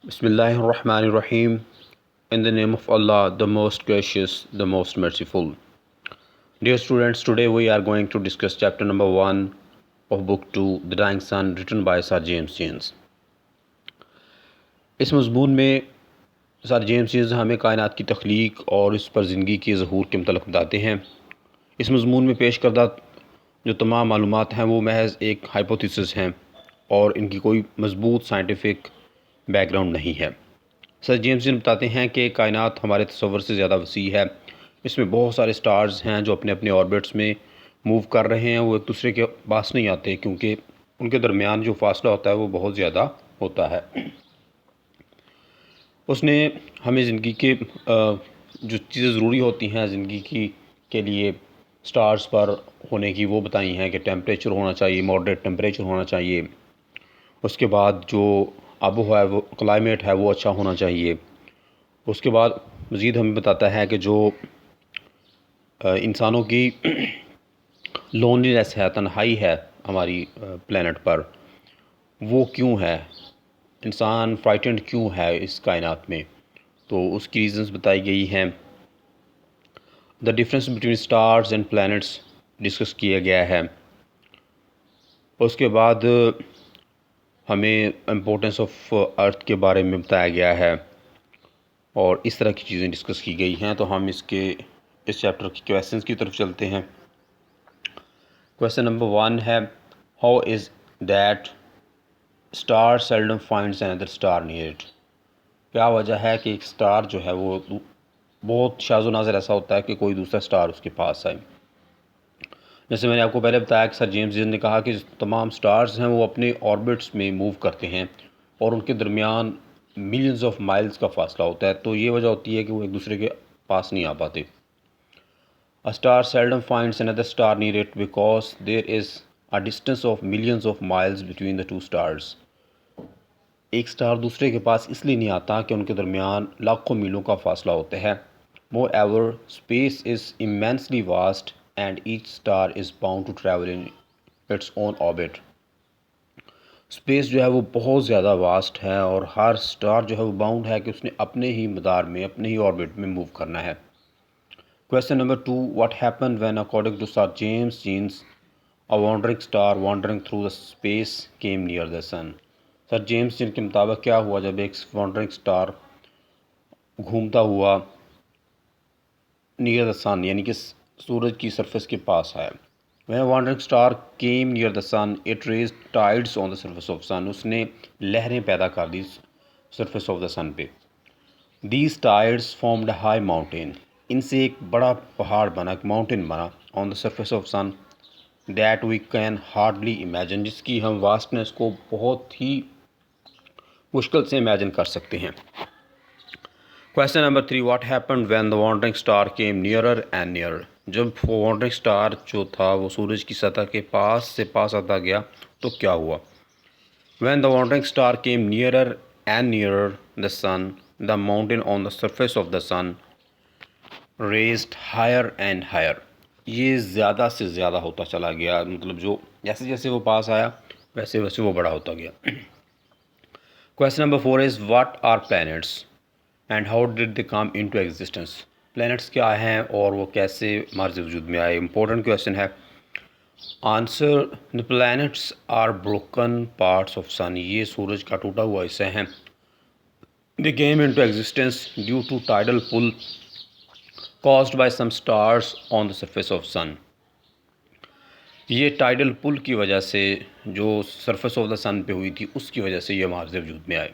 Bismillahirrahmanirrahim. In the name of Allah, the most gracious, the most merciful. Dear students, today we are going to discuss chapter number 1 of book 2, The Dying Sun, written by Sir James Jeans. इस मज़मून में sir James jeans हमें कायनात की तख्लीक और इस पर ज़िंदगी के ज़हूर के मतलब बताते हैं। इस मज़मून में पेश करदा जो तमाम मालूमात हैं वो महज एक हाइपोथेसिस हैं और इनकी कोई मजबूत साइंटिफिक बैकग्राउंड नहीं है। सर जेम्स जीन्स बताते हैं कि कायनात हमारे तसव्वुर से ज़्यादा वसी है। इसमें बहुत सारे स्टार्स हैं जो अपने अपने ऑर्बिट्स में मूव कर रहे हैं। वो एक दूसरे के पास नहीं आते क्योंकि उनके दरमियान जो फासला होता है वो बहुत ज़्यादा होता है। उसने हमें ज़िंदगी के जो चीज़ें ज़रूरी होती हैं ज़िंदगी की के लिए स्टार्स पर होने की वो बताई हैं कि टेम्परेचर होना चाहिए, मॉडरेट टेम्परेचर होना चाहिए। उसके बाद जो आबोहवा है वो क्लाइमेट है वो अच्छा होना चाहिए। उसके बाद मज़ीद हमें बताता है कि जो इंसानों की लोनलीनेस है, तन्हाई है हमारी प्लेनेट पर, वो क्यों है, इंसान फ्राइटेंड क्यों है इस कायनात में, तो उसकी रीज़न्स बताई गई हैं। The difference between stars and planets discuss किया गया है। उसके बाद हमें इम्पोर्टेंस ऑफ अर्थ के बारे में बताया गया है और इस तरह की चीज़ें डिस्कस की गई हैं। तो हम इस चैप्टर के क्वेश्चंस की तरफ चलते हैं। क्वेश्चन नंबर 1 है, how is that star seldom finds another star near it. क्या वजह है कि एक स्टार जो है वो बहुत शाज़ो नाज़र ऐसा होता है कि कोई दूसरा स्टार उसके पास आए। जैसे मैंने आपको पहले बताया कि सर जेम्स जीन्स ने कहा कि तमाम स्टार्स हैं वो अपने ऑर्बिट्स में मूव करते हैं और उनके दरमियान मिलियंस ऑफ माइल्स का फासला होता है। तो ये वजह होती है कि वो एक दूसरे के पास नहीं आ पाते। A star seldom finds another star near it because there is a distance of millions of miles between the two stars. एक स्टार दूसरे के पास इसलिए नहीं आता कि उनके दरमियान लाखों मीलों का फासला होता है। Moreover space is immensely vast and each star is bound to travel in its own orbit. Space जो है वो बहुत ज़्यादा वास्ट है और हर स्टार जो है वो बाउंड है कि उसने अपने ही मदार में, अपने ही ऑर्बिट में मूव करना है। Question number 2, what happen when according to sir James Jeans a wandering star wandering through the space came near the sun. Sir James Jeans के मुताबिक क्या हुआ जब एक वॉन्डरिंग स्टार घूमता हुआ नियर द सन यानी कि सूरज की सरफेस के पास आया। When a wandering star came near the sun, it raised tides on the surface of sun. उसने लहरें पैदा कर दी surface of the sun पे। These tides formed a high mountain. इनसे एक बड़ा पहाड़ बना, एक माउंटेन बना on the surface of sun that we can hardly imagine, जिसकी हम वास्टनेस को बहुत ही मुश्किल से इमेजिन कर सकते हैं। Question number 3, what happened when the wandering star came nearer and nearer. जब वो वॉन्डरिंग स्टार जो था वो सूरज की सतह के पास से पास आता गया तो क्या हुआ। When the wandering star came nearer and nearer the sun, the mountain on the surface of the sun raised higher and higher. ये ज़्यादा से ज़्यादा होता चला गया, मतलब जो जैसे जैसे वो पास आया वैसे वैसे वो बड़ा होता गया। Question number 4 is, what are planets and how did they come into existence. Planets क्या हैं और वो कैसे हमारे वजूद में आए। इंपॉर्टेंट क्वेश्चन है। Answer, the planets are broken parts of sun. ये सूरज का टूटा हुआ हिस्सा हैं। They came into existence due to tidal pull caused by some stars on the surface of sun. ये टाइडल पुल की वजह से जो सरफेस ऑफ द सन पे हुई थी उसकी वजह से ये हमारे वजूद में आए।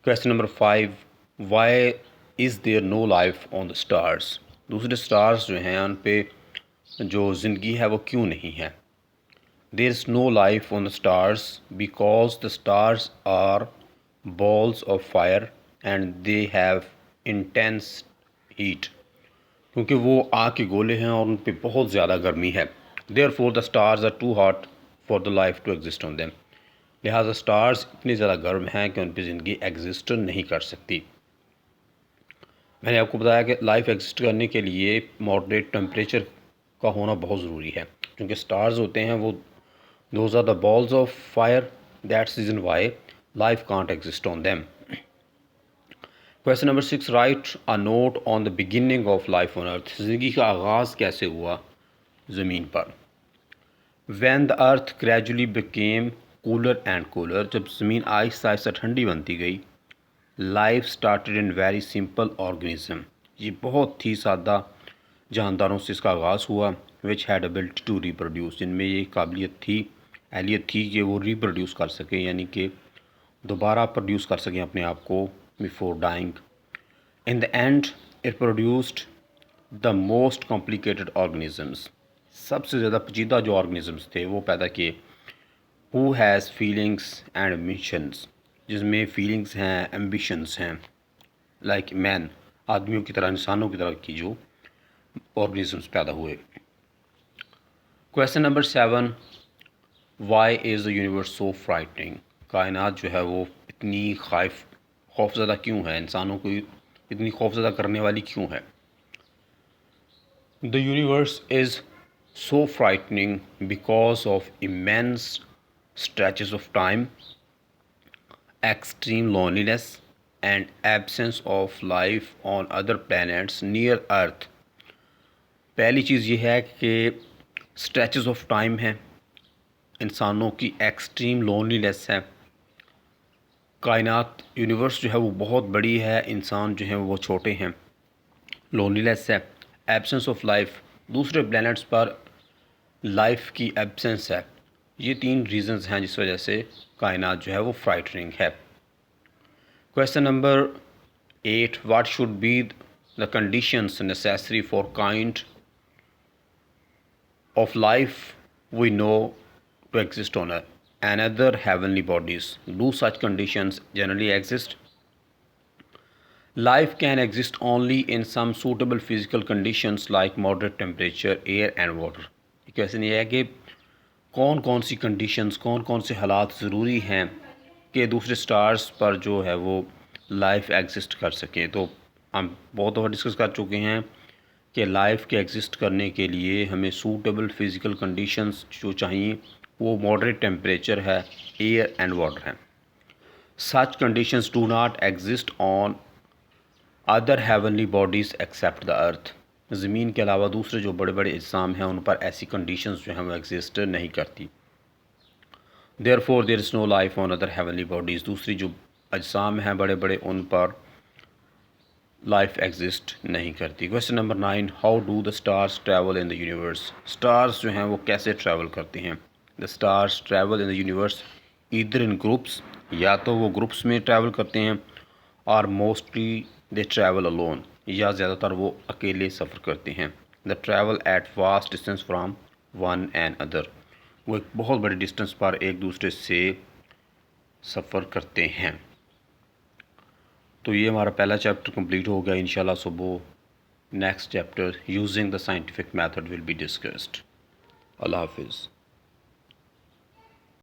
Question number 5, why is there no life on the stars. दूसरे स्टार्स जो हैं उन पे जो ज़िंदगी है वो क्यों नहीं है। There is no life on the stars because the stars are balls of fire and they have intense heat. क्योंकि वो आग के गोले हैं और उन पे बहुत ज़्यादा गर्मी है। Therefore the stars are too hot for the life to exist on them. लिहाजा स्टार्स इतनी ज़्यादा गर्म हैं कि उन पर ज़िंदगी एग्जिस्ट नहीं कर सकती। मैंने आपको बताया कि लाइफ एग्जिस्ट करने के लिए मॉडरेट टेम्परेचर का होना बहुत ज़रूरी है क्योंकि स्टार्स होते हैं वो those are the balls of fire. That's reason why Life can't exist on them. Question number 6. Write a note on the beginning of life on earth. ज़िंदगी का आगाज़ कैसे हुआ ज़मीन पर? When the earth gradually became cooler and cooler, जब ज़मीन आहिस्ता आहिस्ता ठंडी बनती गई, life started in very simple organism, ये बहुत ही सादा जानदारों से इसका आगाज़ हुआ, which had ability to reproduce, जिनमें ये काबिलियत थी, एहलियत थी कि वो रिप्रोड्यूस कर सकें, यानी कि दोबारा प्रोड्यूस कर सकें अपने आप को before dying. In the end it produced the most complicated organisms, सबसे ज़्यादा पेचीदा जो ऑर्गेनिजम्स थे वो पैदा किए. Who has feelings and ambitions, जिसमें फीलिंग्स हैं, एम्बिशंस हैं, लाइक मैन, आदमियों की तरह, इंसानों की तरह की जो ऑर्गेनिजम्स पैदा हुए. Question number 7. Why is the universe so frightening, कायनात जो है वो इतनी खौफज़दा क्यों है, इंसानों को इतनी खौफज़दा करने वाली क्यों है? The universe is so frightening because of immense stretches of time, extreme loneliness, and absence of life on other planets near Earth. पहली चीज़ ये है कि स्ट्रेचेस ऑफ टाइम है, इंसानों की एक्सट्रीम लोनलीनेस है, कायनात यूनिवर्स जो है वो बहुत बड़ी है, इंसान जो है वो छोटे हैं, लोनलीनेस है, एब्सेंस ऑफ लाइफ, दूसरे प्लैनेट्स पर लाइफ की एब्सेंस है. ये 3 रीज़न्स हैं जिस वजह से कायनात जो है वो फ्राइटनिंग है. Question number 8. What should be the conditions necessary for kind of life we know to exist on another heavenly bodies? Do such conditions generally exist? Life can exist only in some suitable physical conditions like moderate temperature, air and water. Question ये है कि कौन कौन सी conditions, कौन कौन से हालात ज़रूरी हैं कि दूसरे स्टार्स पर जो है वो लाइफ एग्जिस्ट कर सके. तो हम बहुत दफ़ा डिस्कस कर चुके हैं कि लाइफ के एग्जिस्ट करने के लिए हमें सूटेबल फ़िज़िकल कंडीशंस जो चाहिए वो मॉडरेट टेम्परेचर है, एयर एंड वाटर है. Such conditions do not exist on other heavenly bodies except the earth. ज़मीन के अलावा दूसरे जो बड़े बड़े अजसाम हैं उन पर ऐसी कंडीशंस जो हैं वो एग्जिस्ट नहीं करती. Therefore there is no life on other heavenly bodies. दूसरी जो अजसाम हैं बड़े बड़े उन पर लाइफ एग्जिस्ट नहीं करती. Question number 9. How do the stars travel in the universe. Stars जो हैं वो कैसे ट्रैवल करते हैं? The stars travel in the universe either in groups, या तो वो ग्रुप्स में ट्रैवल करते हैं, और मोस्टली दे ट्रैवल अलोन, या ज़्यादातर वो अकेले सफ़र करते हैं. The travel at vast distance from one and other, वो एक बहुत बड़े डिस्टेंस पर एक दूसरे से सफ़र करते हैं. तो ये हमारा पहला चैप्टर कंप्लीट हो गया. इंशाल्लाह सुबह next chapter using the scientific method will be discussed. अल्लाह हाफिज़.